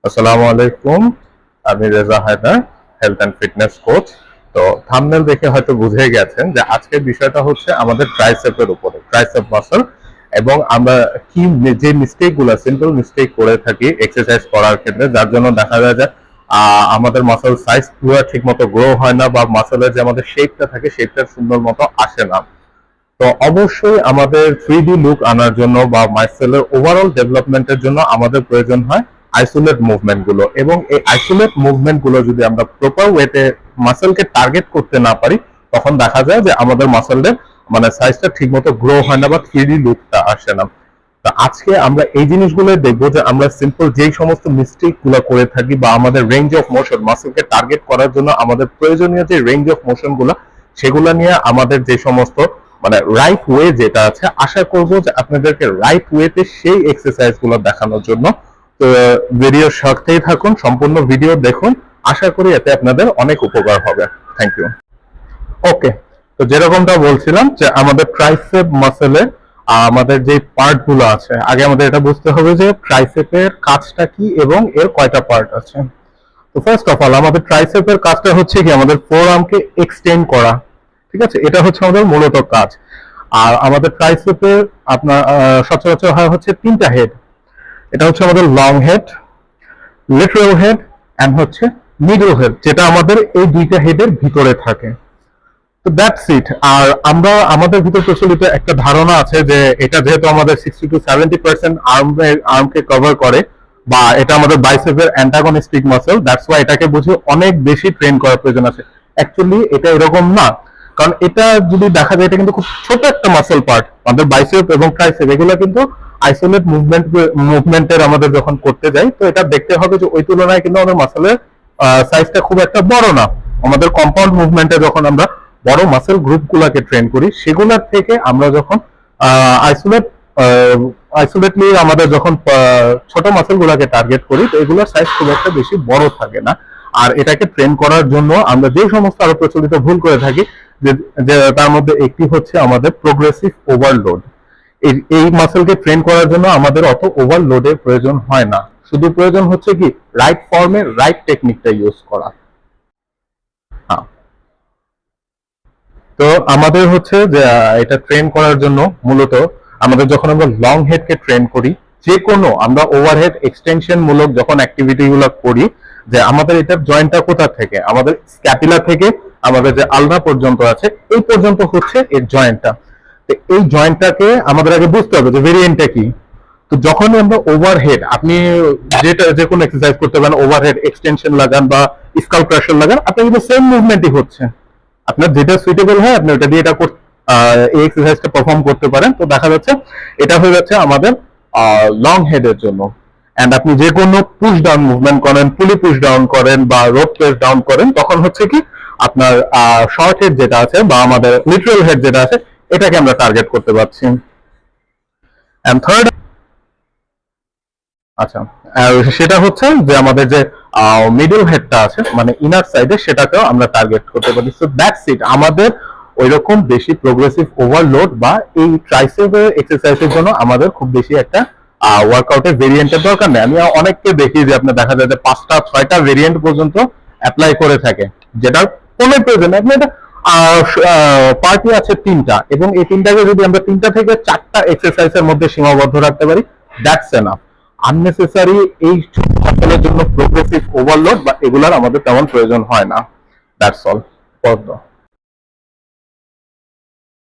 আসসালামু আলাইকুম। আমি Reza Haider, health and fitness coach. তো থাম্বনেল দেখে হয়তো বুঝে গেছেন যে আজকের বিষয়টা হচ্ছে আমাদের ট্রাইসেপের উপরে, ট্রাইসেপ মাসল। এবং আমরা কি যে মিস্টেকগুলো, সিম্পল মিস্টেক করে থাকি এক্সারসাইজ করার ক্ষেত্রে, যার জন্য দেখা যায় যে আমাদের মাসল সাইজ পুরো ঠিক মতো গ্রো হয় না, বা মাসলের যে আমাদের শেপটা থাকে শেপটা সুন্দর মতো আসে না। তো অবশ্যই আমাদের 3D লুক আনার জন্য বা মাসেলের ওভারঅল ডেভেলপমেন্টের জন্য আমাদের প্রয়োজন হয় আইসোলেট মুভমেন্ট গুলো। এবং এই আইসোলেট মুভমেন্ট গুলো যদি আমরা প্রপার ওয়েতে মাসেলকে টার্গেট করতে না পারি, তখন দেখা যায় যে আমাদের মাসেলের মানে সাইজটা ঠিক মতো গ্রো হয় না বা 3D লুকটা আসে না। তো আজকে আমরা এই জিনিসগুলো দেখবো যে আমরা সিম্পল যেই সমস্ত মিস্টেক গুলো করে থাকি, বা আমাদের রেঞ্জ অফ মোশন, মাসেলকে টার্গেট করার জন্য আমাদের প্রয়োজনীয় যে রেঞ্জ অফ মোশন গুলো, সেগুলো নিয়ে আমাদের যে সমস্ত মানে রাইট ওয়ে যেটা আছে, আশা করব যে আপনাদেরকে রাইট ওয়েতে সেই এক্সারসাইজ গুলো দেখানোর জন্য। তো ভিডিও সাথেই থাকুন, সম্পূর্ণ ভিডিও দেখুন, আশা করি এতে আপনাদের অনেক উপকার হবে। Thank you. ওকে, তো যেরকমটা বলছিলাম যে আমাদের ট্রাইসেপ মাসেলে আমাদের যে পার্ট গুলো আছে, আগে আমাদের এটা বুঝতে হবে যে ট্রাইসেপের কাজটা কি এবং এর কয়টা পার্ট আছে। তো ফার্স্ট অফ অল আমাদের ট্রাইসেপের কাজটা হচ্ছে কি আমাদের ফোর আর্মকে এক্সটেন্ড করা। ঠিক আছে, এটা হচ্ছে আমাদের মূলত কাজ। আর আমাদের ট্রাইসেপের আপনার সচরাচর হয় হচ্ছে তিনটা হেড। এটা হচ্ছে আমাদের long head, lateral head and হচ্ছে মিডল হেড, যেটা আমাদের এই দুইটা হেডের ভিতরে থাকে। তো দ্যাটস ইট। আর আমরা আমাদের ভিতর প্রচলিত একটা ধারণা আছে যে এটা যেহেতু আমাদের 60 to 70% আর্মকে কভার করে, বা এটা আমাদের বাইসেপের অ্যান্টাগনিস্টিক মাসল, দ্যাটস ওয়াই এটাকে বুঝে অনেক বেশি ট্রেন করার প্রয়োজন আছে। অ্যাকচুয়ালি এটা এরকম না। কারণ এটা যদি দেখা যায়, এটা কিন্তু খুব ছোট একটা মাসল পার্ট। আমাদের বাইসেপ এবং ট্রাইসেপ এগুলো কিন্তু আইসোলেট মুভমেন্টের আমাদের যখন করতে যাই, তো এটা দেখতে হবে যে ওই তুলনায় কিন্তু আমাদের মাসলের সাইজটা খুব একটা বড় না। আমাদের কম্পাউন্ড মুভমেন্টে যখন আমরা বড় মাসেল গ্রুপ গুলাকে ট্রেন করি, সেগুলোর থেকে আমরা যখন আইসোলেটলি আমাদের যখন ছোট মাসেল গুলাকে টার্গেট করি, তো এগুলোর সাইজ খুব একটা বেশি বড় থাকে না। আর এটাকে ট্রেন করার জন্য আমরা যে সমস্ত আরো প্রচলিত ভুল করে থাকি, যে তার মধ্যে একটি হচ্ছে আমাদের প্রোগ্রেসিভ ওভারলোড। এই মাসেলকে ট্রেন করার জন্য আমাদের অত ওভারলোডের প্রয়োজন হয় না, শুধু প্রয়োজন হচ্ছে কি রাইট ফর্মে রাইট টেকনিকটা ইউজ করা। হ্যাঁ, তো আমাদের হচ্ছে যে এটা ট্রেন করার জন্য মূলত আমাদের যখন আমরা লং হেডকে ট্রেন করি, যে কোনো আমরা ওভারহেড এক্সটেনশন মূলক যখন অ্যাক্টিভিটি গুলো করি, যে আমাদের এটার জয়েন্টটা কোথা থেকে, আমাদের স্ক্যাপুলা থেকে আমাদের যে আলনা পর্যন্ত আছে, এই পর্যন্ত হচ্ছে এর জয়েন্টটা। তো এই জয়েন্টটাকে আমাদের আগে বুঝতে হবে যে ভেরিয়েন্টটা কি। তো যখনই আমরা ওভারহেড, আপনি যেটা যে কোনো এক্সারসাইজ করতে পারেন, ওভারহেড এক্সটেনশন লাগান বা স্কাল প্রেসার লাগান, আপনার কিন্তু সেম মুভমেন্টই হচ্ছে। আপনার যেটা সুইটেবল হয় আপনি ওটা দিয়ে এটা এই এক্সারসাইজটা পারফর্ম করতে পারেন। তো দেখা যাচ্ছে এটা হয়ে যাচ্ছে আমাদের লং হেডের জন্য। এন্ড আপনি যে কোনো পুশ ডাউন মুভমেন্ট করেন, পুলি পুশ ডাউন করেন বা রোপ প্রেস ডাউন করেন, তখন হচ্ছে কি আপনার শর্ট হেড যেটা আছে বা আমাদের লিটারাল হেড যেটা আছে, এটাকে আমরা টার্গেট করতে পারছি। এন্ড থার্ড, আচ্ছা, সেটা হচ্ছে যে আমাদের যে মিডল হেডটা আছে মানে ইনার সাইডে, সেটাকেও আমরা টার্গেট করতে পারি। So that's it. আমাদের ওইরকম বেশি প্রোগ্রেসিভ ওভারলোড বা এই ট্রাইসেপের এক্সারসাইজের জন্য আমাদের খুব বেশি একটা ওয়ার্কআউটের ভেরিয়েন্টের দরকার নেই। আমি অনেককে দেখি যে আপনার দেখা যায় যে 5টা 6টা ভেরিয়েন্ট পর্যন্ত অ্যাপ্লাই করে থাকে, যেটার কোনো প্রয়োজন নেই। আপনি এটা পার্টি আছে 3টা, এবং এই 3টাকে যদি আমরা 3টা থেকে 4টা এক্সারসাইজের মধ্যে সীমাবদ্ধ রাখতে পারি, দ্যাটস এনাফ। আননেসেসারি এই মাসলের জন্য প্রোগ্রেসিভ ওভারলোড বা এগুলার আমাদের তেমন প্রয়োজন হয় না। That's all for